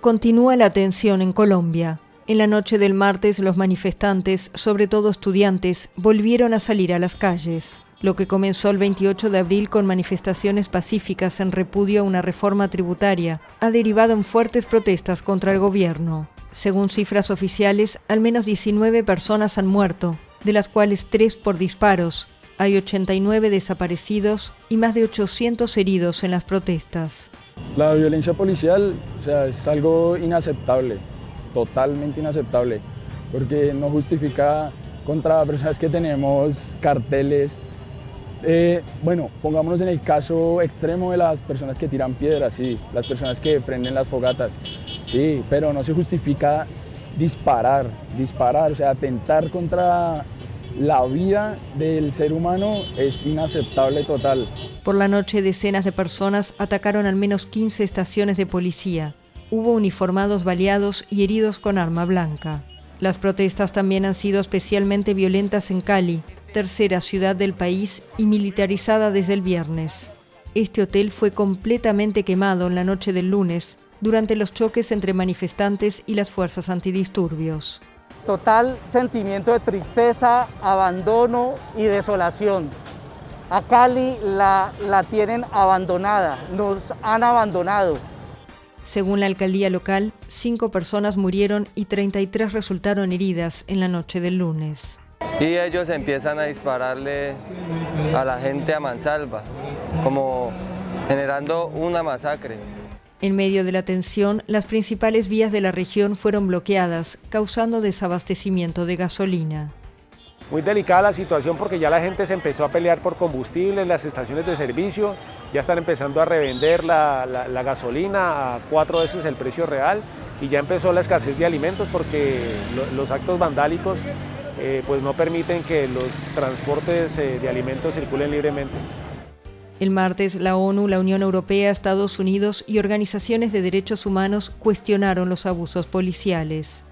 Continúa la tensión en Colombia. En la noche del martes, los manifestantes, sobre todo estudiantes, volvieron a salir a las calles. Lo que comenzó el 28 de abril con manifestaciones pacíficas en repudio a una reforma tributaria, ha derivado en fuertes protestas contra el gobierno. Según cifras oficiales, al menos 19 personas han muerto, de las cuales 3 por disparos. Hay 89 desaparecidos y más de 800 heridos en las protestas. La violencia policial, es algo inaceptable, totalmente inaceptable, porque no justifica contra personas que tenemos carteles. Pongámonos en el caso extremo de las personas que tiran piedras, sí, las personas que prenden las fogatas, sí, pero no se justifica disparar, atentar contra la vida del ser humano es inaceptable total. Por la noche, decenas de personas atacaron al menos 15 estaciones de policía. Hubo uniformados baleados y heridos con arma blanca. Las protestas también han sido especialmente violentas en Cali, tercera ciudad del país y militarizada desde el viernes. Este hotel fue completamente quemado en la noche del lunes, durante los choques entre manifestantes y las fuerzas antidisturbios. Total sentimiento de tristeza, abandono y desolación. A Cali la tienen abandonada, nos han abandonado. Según la alcaldía local, 5 personas murieron y 33 resultaron heridas en la noche del lunes. Y ellos empiezan a dispararle a la gente a mansalva, como generando una masacre. En medio de la tensión, las principales vías de la región fueron bloqueadas, causando desabastecimiento de gasolina. Muy delicada la situación porque ya la gente se empezó a pelear por combustible en las estaciones de servicio, ya están empezando a revender la gasolina a 4 veces el precio real y ya empezó la escasez de alimentos porque los actos vandálicos pues no permiten que los transportes de alimentos circulen libremente. El martes, la ONU, la Unión Europea, Estados Unidos y organizaciones de derechos humanos cuestionaron los abusos policiales.